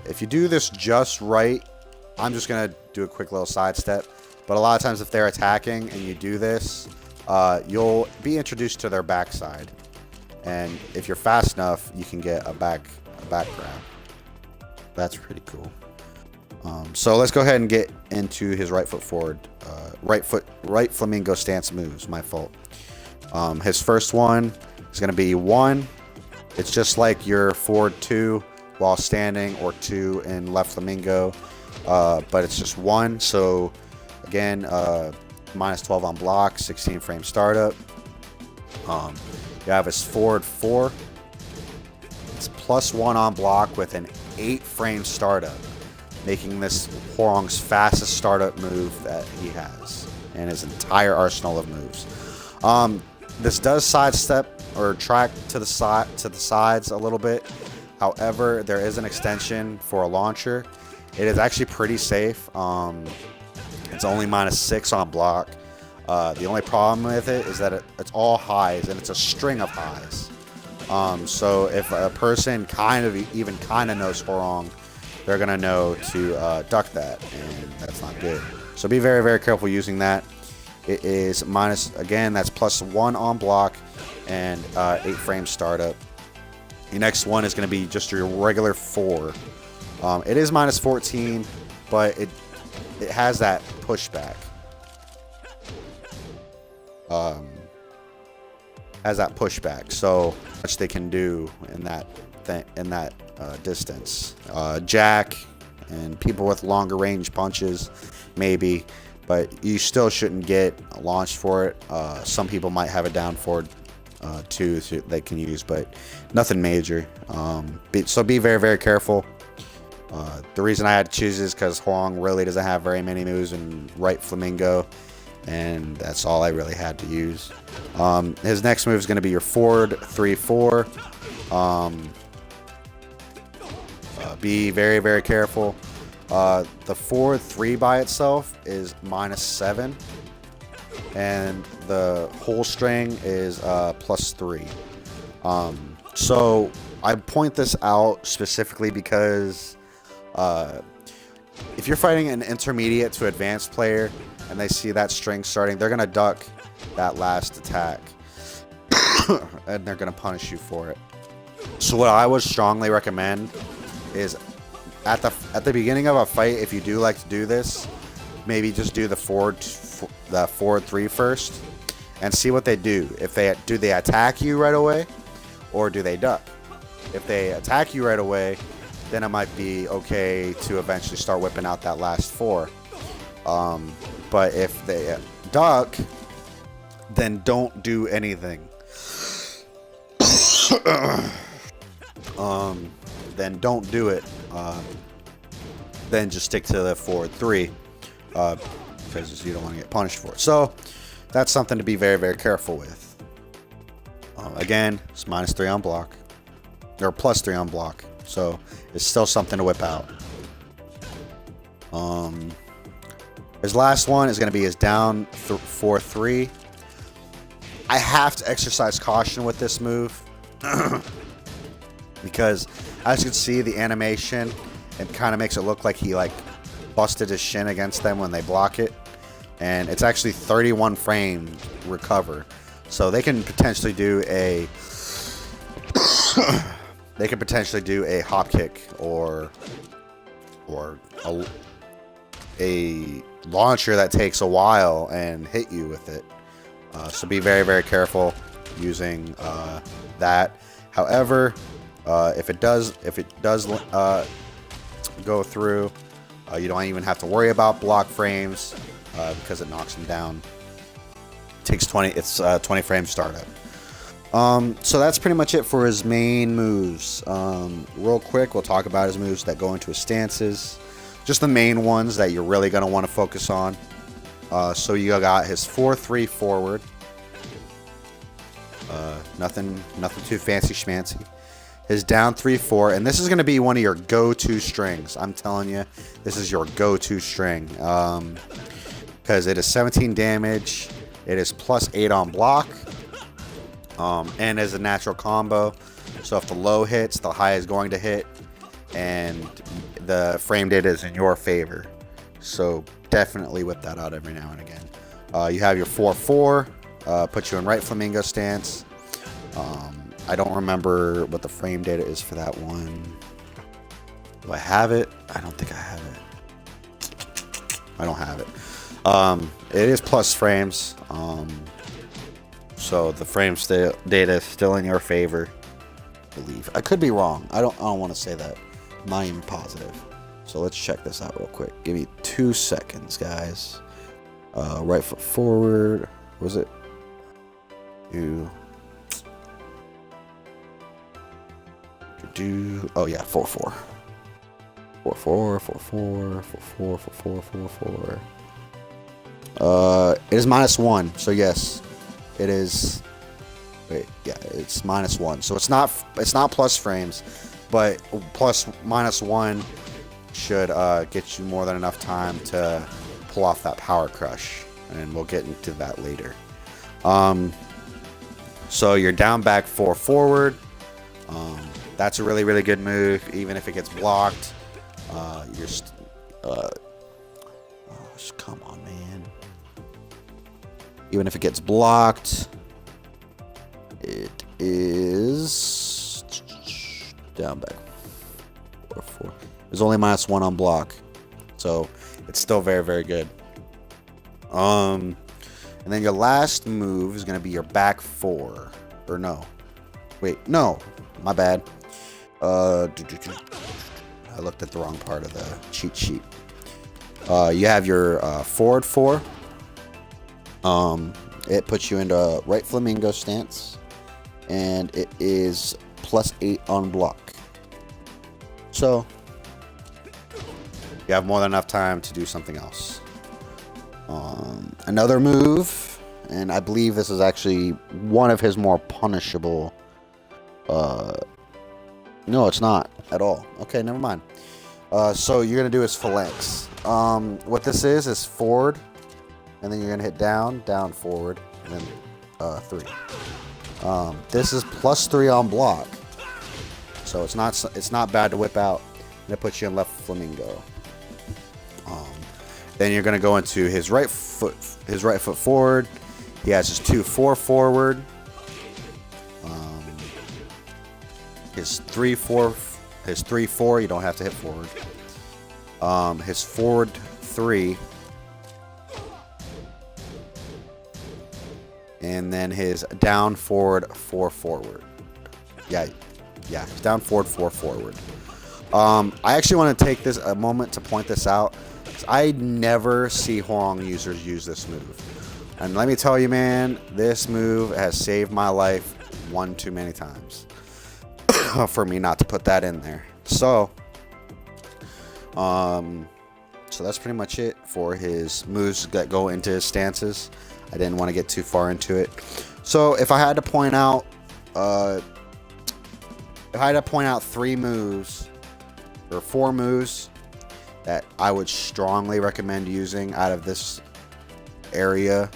If you do this just right, I'm just going to do a quick little sidestep. But a lot of times if they're attacking and you do this, you'll be introduced to their backside. And if you're fast enough, you can get a back grab. That's pretty cool. So let's go ahead and get into his right foot forward, right flamingo stance moves. My fault. His first one is going to be 1. It's just like your forward 2 while standing, or 2 in left flamingo, but it's just 1. So again, minus 12 on block, 16 frame startup. You have his forward 4. It's plus 1 on block with an 8 frame startup, making this Hwoarang's fastest startup move that he has in his entire arsenal of moves. This does sidestep or track to the sides a little bit. However, there is an extension for a launcher. It is actually pretty safe. It's only minus 6 on block. The only problem with it is that it's all highs, and it's a string of highs. So if a person even kind of knows Hwoarang, they're going to know to duck that, and that's not good. So be very, very careful using that. It is again, that's plus 1 on block and 8 frame startup. The next one is going to be just your regular 4. It is minus 14, but it has that pushback. So much they can do in that distance. Jack and people with longer range punches, maybe, but you still shouldn't get launched for it. Some people might have a down forward too they can use, but nothing major. So be very, very careful. The reason I had to choose is because Hwoarang really doesn't have very many moves in right flamingo, and that's all I really had to use. His next move is going to be your forward 3-4. Be very, very careful. The forward 3 by itself is minus 7, and the whole string is plus 3. So I point this out specifically because if you're fighting an intermediate to advanced player and they see that string starting, they're going to duck that last attack and they're going to punish you for it. So what I would strongly recommend is at the beginning of a fight, if you do like to do this, maybe just do the forward 3 first and see what they do. If they attack you right away, or do they duck? If they attack you right away, then it might be okay to eventually start whipping out that last 4. But if they duck, then don't do anything. Then don't do it. Then just stick to the forward 3 because you don't want to get punished for it. So that's something to be very, very careful with. Again, it's minus 3 on block, or plus 3 on block, so it's still something to whip out. His last one is going to be his down 4-3. I have to exercise caution with this move because, as you can see, the animation, it kind of makes it look like he busted his shin against them when they block it, and it's actually 31 frame recover. So they can potentially do a hop kick or a launcher that takes a while and hit you with it. So be very, very careful using that. However, if it does go through, you don't even have to worry about block frames because it knocks them down. Takes 20. It's 20 frame startup. So that's pretty much it for his main moves. Real quick, we'll talk about his moves that go into his stances. Just the main ones that you're really going to want to focus on. So you got his 4-3 forward. Nothing too fancy schmancy. His down 3-4, and this is going to be one of your go-to strings. I'm telling you, this is your go-to string because it is 17 damage. It is plus 8 on block, and is a natural combo. So if the low hits, the high is going to hit. and the frame data is in your favor. So definitely whip that out every now and again. You have your 4-4, put you in right flamingo stance. I don't remember what the frame data is for that one. Do I have it? I don't think I have it. I don't have it. It is plus frames. So the frame data is still in your favor, I believe. I could be wrong. I don't want to say that. I'm not even positive. So let's check this out real quick. Give me 2 seconds, guys. Right foot forward. Was it? Oh yeah, 4-4. 4-4, 4-4, 4-4, 4-4, 4-4. It is -1, so yes, it is. Wait, yeah, it's -1. So it's not plus frames, but -1 should get you more than enough time to pull off that power crush, and we'll get into that later. So you're down back 4 forward. That's a really good move, even if it gets blocked. Come on, man. Even if it gets blocked, it is down back 4-4. There's only -1 on block, so it's still very good. And then your last move is gonna be your back 4, or no? Wait, no, my bad. I looked at the wrong part of the cheat sheet. You have your forward 4. It puts you into right flamingo stance, and it is +8 on block. So you have more than enough time to do something else. Another move, and I believe this is actually one of his more punishable. No, it's not at all. Okay, never mind. So you're gonna do his phalanx. What this is forward, and then you're gonna hit down, forward, and then 3. This is +3 on block, so it's not bad to whip out, and it puts you in left flamingo. Then you're gonna go into his right foot forward. He has his 2-4 forward. His 3-4, you don't have to hit forward. His forward 3. And then his down forward 4 forward. Yeah, down forward 4 forward. I actually want to take this a moment to point this out. I never see Hwoarang users use this move. And let me tell you, man, this move has saved my life one too many times for me not to put that in there. So that's pretty much it for his moves that go into his stances. I didn't want to get too far into it. So if I had to point out, 3 moves or 4 moves that I would strongly recommend using out of this area,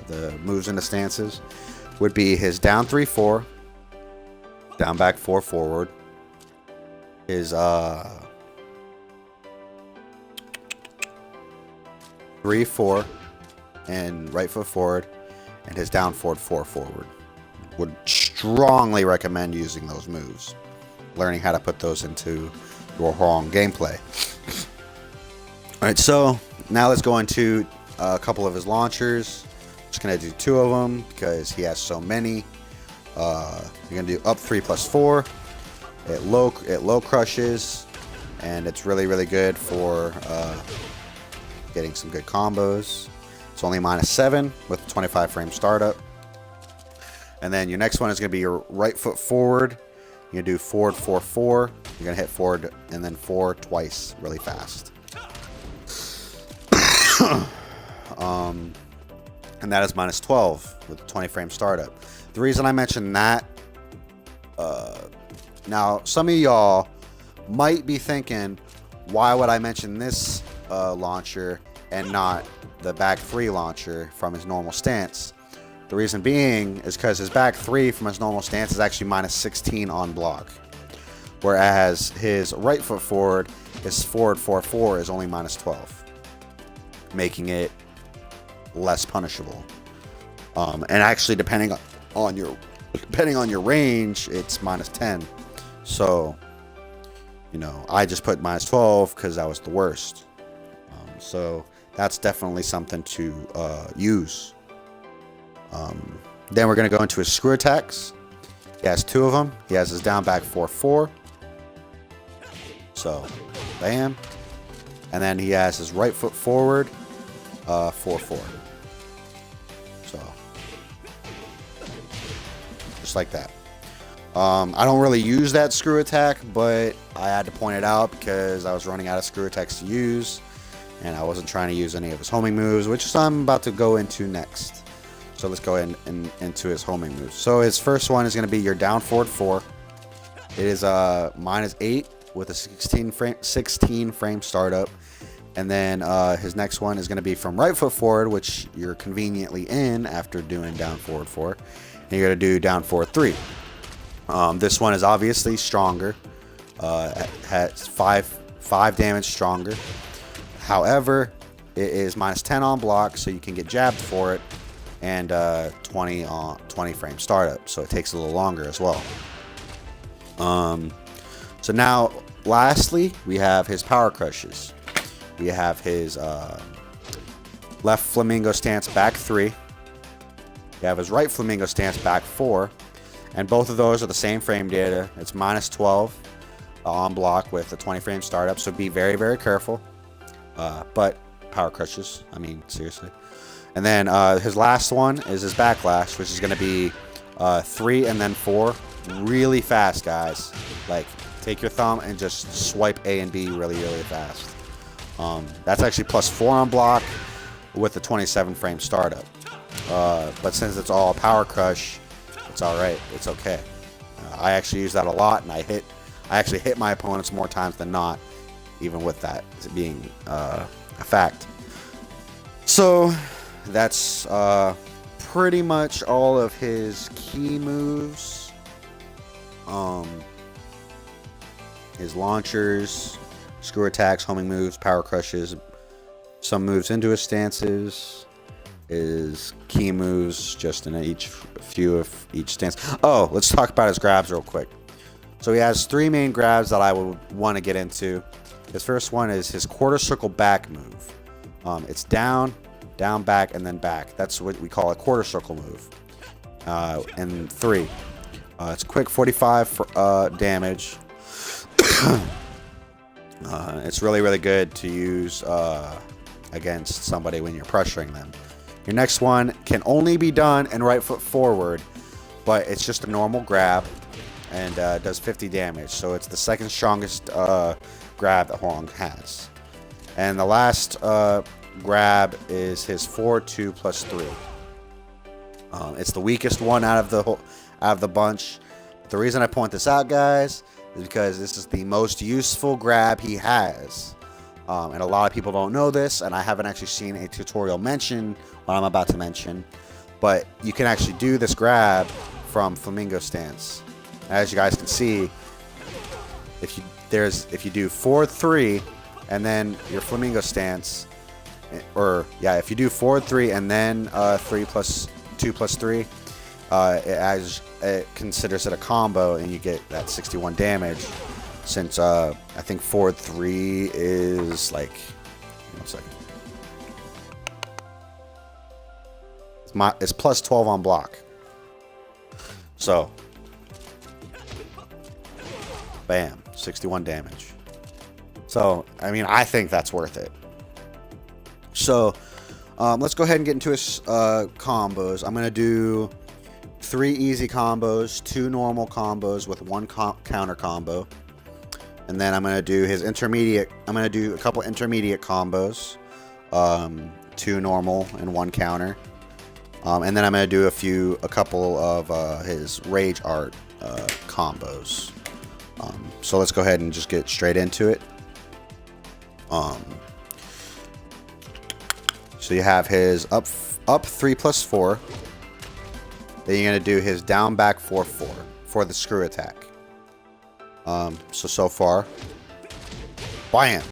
the moves into stances, would be his down 3-4, down back 4 forward, his 3-4 and right foot forward, and his down forward 4 forward. Would strongly recommend using those moves, learning how to put those into your Hwoarang gameplay. Alright, so now let's go into a couple of his launchers. Just gonna do 2 of them because he has so many. You're gonna do up 3+4. It low crushes, and it's really good for getting some good combos. It's only -7 with 25 frame startup. And then your next one is gonna be your right foot forward. You're gonna do forward 4-4. You're gonna hit forward and then 4 twice really fast. And that is -12 with 20 frame startup. The reason I mentioned that, now some of y'all might be thinking, why would I mention this launcher and not the back 3 launcher from his normal stance? The reason being is because his back 3 from his normal stance is actually -16 on block. whereas his right foot forward, his forward 4-4 is only -12, making it less punishable. And actually, depending on your range, it's -10. So, you know, I just put -12 because that was the worst. So that's definitely something to use. Then we're going to go into his screw attacks. He has 2 of them. He has his down back 4-4. So, bam. And then he has his right foot forward 4-4. So, just like that. I don't really use that screw attack, but I had to point it out because I was running out of screw attacks to use, and I wasn't trying to use any of his homing moves, which is I'm about to go into next. So let's go into his homing moves. So his first one is going to be your down forward 4. It is -8 with a 16 frame startup. And then his next one is going to be from right foot forward, which you're conveniently in after doing down forward 4. And you're going to do down forward 3. This one is obviously stronger. Has 5 damage stronger. However, it is -10 on block, so you can get jabbed for it. And 20 frame startup, so it takes a little longer as well. So now, lastly, we have his power crushes. We have his left flamingo stance back 3. You have his right flamingo stance back 4, and both of those are the same frame data. It's -12 on block with a 20 frame startup, so be very, very careful. But power crushes, I mean, seriously. And then his last one is his backlash, which is going to be 3 and then 4. Really fast, guys. Like, take your thumb and just swipe A and B really, really fast. That's actually +4 on block with a 27 frame startup. But since it's all power crush, it's all right. It's okay. I actually use that a lot, and I actually hit my opponents more times than not, even with that being a fact. So that's pretty much all of his key moves. His launchers, screw attacks, homing moves, power crushes, some moves into his stances, his key moves just in each few of each stance. Oh, let's talk about his grabs real quick. So he has 3 main grabs that I would want to get into. His first one is his quarter circle back move. It's down, back, and then back. That's what we call a quarter circle move. And 3. It's quick 45 for damage. It's really, really good to use against somebody when you're pressuring them. Your next one can only be done in right foot forward, but it's just a normal grab and does 50 damage. So it's the second strongest grab that Hwoarang has. And the last grab is his 4-2 + 3. It's the weakest one out of the bunch. The reason I point this out, guys, is because this is the most useful grab he has. And a lot of people don't know this, and I haven't actually seen a tutorial mention what I'm about to mention. But you can actually do this grab from flamingo stance. As you guys can see, if you do 4-3 and then your flamingo stance, or yeah, if you do 4-3 and then 3 + 2 + 3, it considers it a combo, and you get that 61 damage. Since I think 4-3 is like, one second, it's +12 on block. So, bam, 61 damage. So, I mean, I think that's worth it. So, let's go ahead and get into his combos. I'm going to do 3 easy combos, 2 normal combos with 1 counter combo. And then I'm going to do his intermediate. I'm going to do a couple intermediate combos, 2 normal and 1 counter. And then I'm going to do a couple of his rage art combos. So let's go ahead and just get straight into it. So you have his up 3 + 4. Then you're going to do his down back 4-4 for the screw attack. So far. Bam!